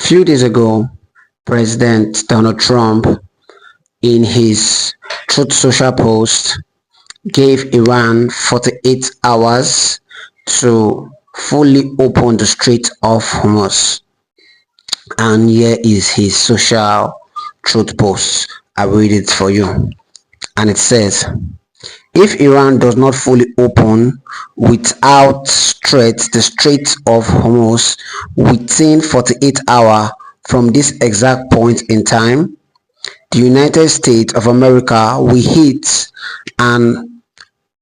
Few days ago, President Donald Trump, in his Truth Social post, gave Iran 48 hours to fully open the Strait of Hormuz. And here is his social truth post. I read it for you. And it says, if Iran does not fully open without threat the Strait of Hormuz within 48 hours from this exact point in time, the United States of America will hit and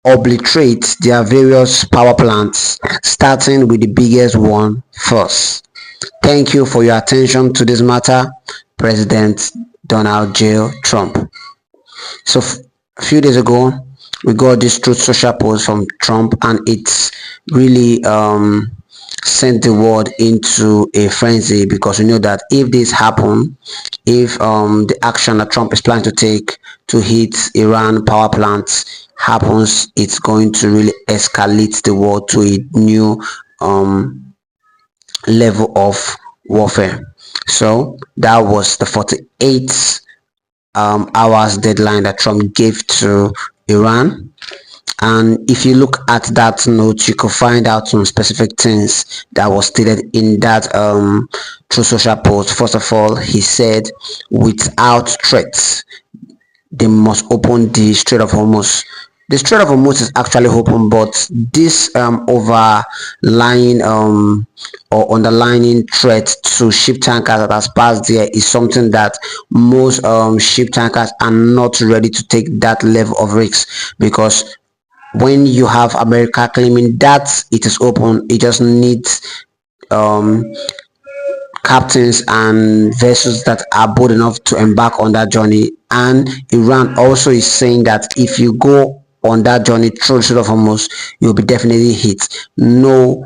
obliterate their various power plants, starting with the biggest one first. Thank you for your attention to this matter, President Donald J. Trump. So a few days ago, we got this Truth Social post from Trump, and it's really sent the world into a frenzy, because we know that if this happen, if the action that Trump is planning to take to hit Iran power plants happens, it's going to really escalate the world to a new level of warfare. So that was the 48 hours deadline that Trump gave to Iran. And if you look at that note, you could find out some specific things that was stated in that Truth Social post. First of all, he said, without threats, they must open the Strait of Hormuz. The Strait of Hormuz is actually open, but this overlying or underlining threat to ship tankers that has passed there is something that most ship tankers are not ready to take that level of risk, because when you have America claiming that it is open, it just needs captains and vessels that are bold enough to embark on that journey. And Iran also is saying that if you go on that journey through the Strait of Hormuz, you'll be definitely hit. No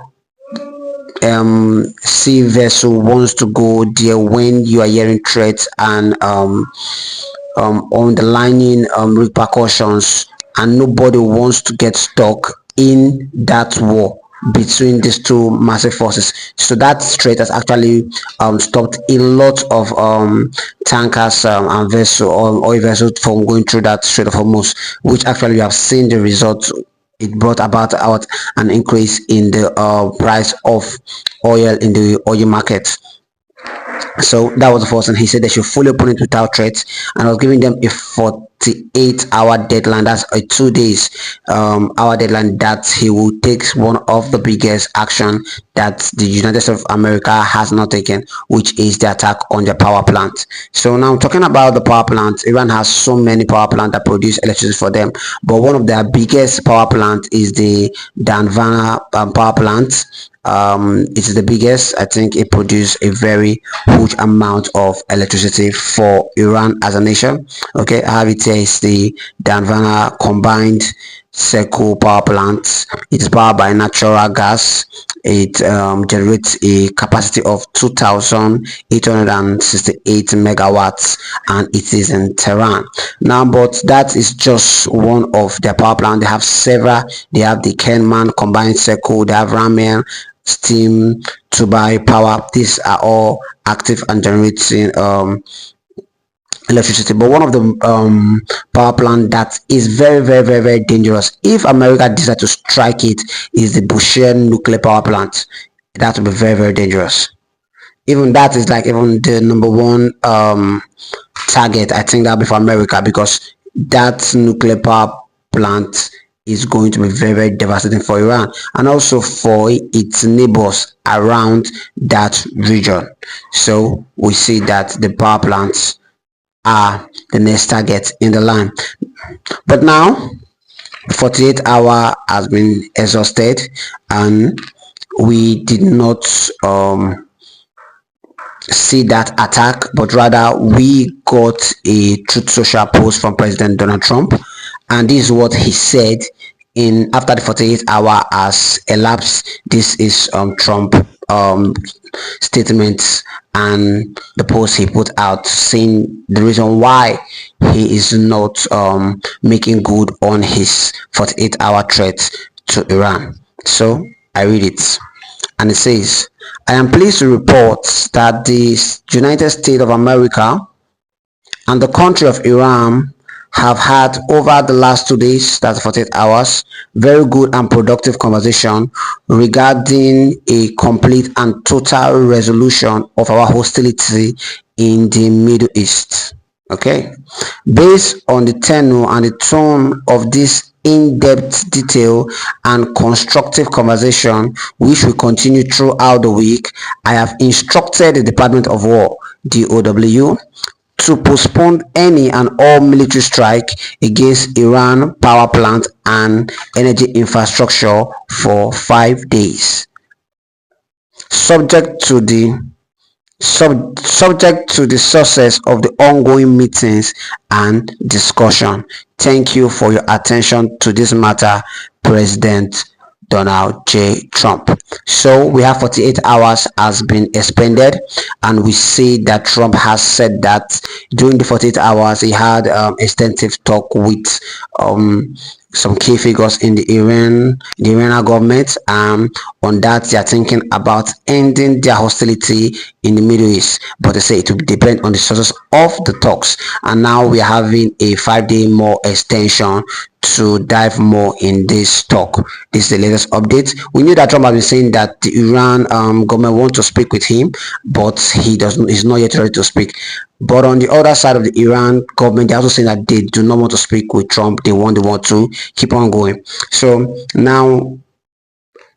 sea vessel wants to go there when you are hearing threats and underlining repercussions, and nobody wants to get stuck in that war between these two massive forces. So that strait has actually stopped a lot of tankers and vessel or oil vessels from going through that Strait of Hormuz, which actually we have seen the results. It brought about an increase in the price of oil in the oil market. So that was the first, and he said they should fully open it without threats, and I was giving them a 48-hour deadline. That's a 2 days hour deadline that he will take one of the biggest action that the United States of America has not taken, which is the attack on the power plant. So now talking about the power plant, Iran has so many power plants that produce electricity for them, but one of their biggest power plant is the Danvana power plant. It is the biggest. I think it produced a very huge amount of electricity for Iran as a nation. Okay, I have it here. It's the Danvana combined cycle power plant. It is powered by natural gas. It generates a capacity of 2,868 megawatts, and it is in Tehran. Now, but that is just one of their power plant. They have several. They have the Kerman combined cycle. They have Ramen, steam, turbine power. These are all active and generating electricity. But one of the power plant that is very dangerous, if America decides to strike it, is the Bushehr nuclear power plant. That will be very dangerous. Even that is like even the number one target. I think that'll be for America, because that nuclear power plant is going to be very devastating for Iran and also for its neighbors around that region. So we see that the power plants are the next target in the line. But now 48 hour has been exhausted, and we did not see that attack, but rather we got a Truth Social post from President Donald Trump, and this is what he said in after the 48 hour has elapsed. This is Trump statements and the post he put out, saying the reason why he is not making good on his 48-hour threat to Iran. So I read it. and it says, I am pleased to report that the United States of America and the country of Iran have had over the last 2 days, that's 48 hours, very good and productive conversation regarding a complete and total resolution of our hostility in the Middle East. Okay, based on the tenor and the tone of this in-depth detail and constructive conversation which will continue throughout the week, I have instructed the Department of War, DOW, to postpone any and all military strike against Iran power plant and energy infrastructure for 5 days, subject to the subject to the success of the ongoing meetings and discussion. Thank you for your attention to this matter, President Donald J. Trump. So we have 48 hours has been expended, and we see that Trump has said that during the 48 hours he had extensive talk with some key figures in the Iranian government. On that, they are thinking about ending their hostility in the Middle East, but they say it will depend on the sources of the talks. And now we are having a 5-day more extension to dive more in this talk. This is the latest update. We knew that Trump has been saying that the Iran government want to speak with him, but he's not yet ready to speak. But on the other side of the Iran government, they're also saying that they do not want to speak with Trump. They want to keep on going. So now,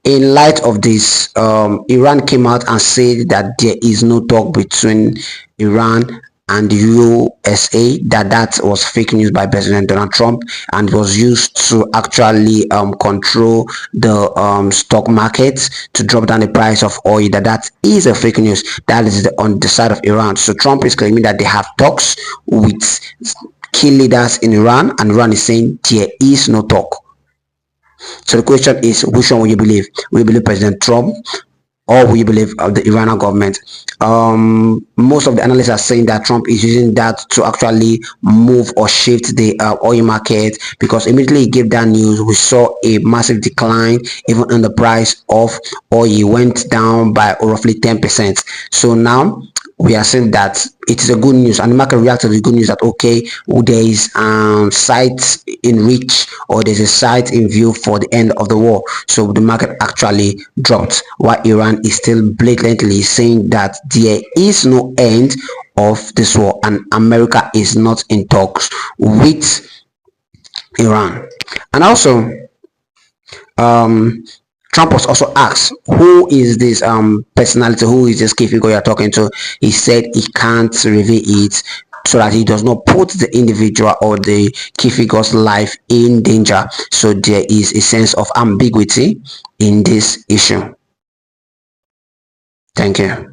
in light of this, Iran came out and said that there is no talk between Iran and the USA, that was fake news by President Donald Trump, and was used to actually control the stock markets to drop down the price of oil. That is a fake news. That is on the side of Iran. So Trump is claiming that they have talks with key leaders in Iran, and Iran is saying there is no talk. So the question is, which one will you believe? Will you believe President Trump, or will you believe the Iranian government? Most of the analysts are saying that Trump is using that to actually move or shift the oil market, because immediately he gave that news, we saw a massive decline even in the price of oil. It went down by roughly 10%. So now we are saying that it is a good news, and the market reacted to the good news that okay, there is sight in reach, or there's a sight in view for the end of the war. So the market actually dropped, while Iran is still blatantly saying that there is no end of this war and America is not in talks with Iran. And also, Trump was also asked, who is this personality, who is this key figure you're talking to? He said he can't reveal it so that he does not put the individual or the key figure's life in danger. So there is a sense of ambiguity in this issue. Thank you.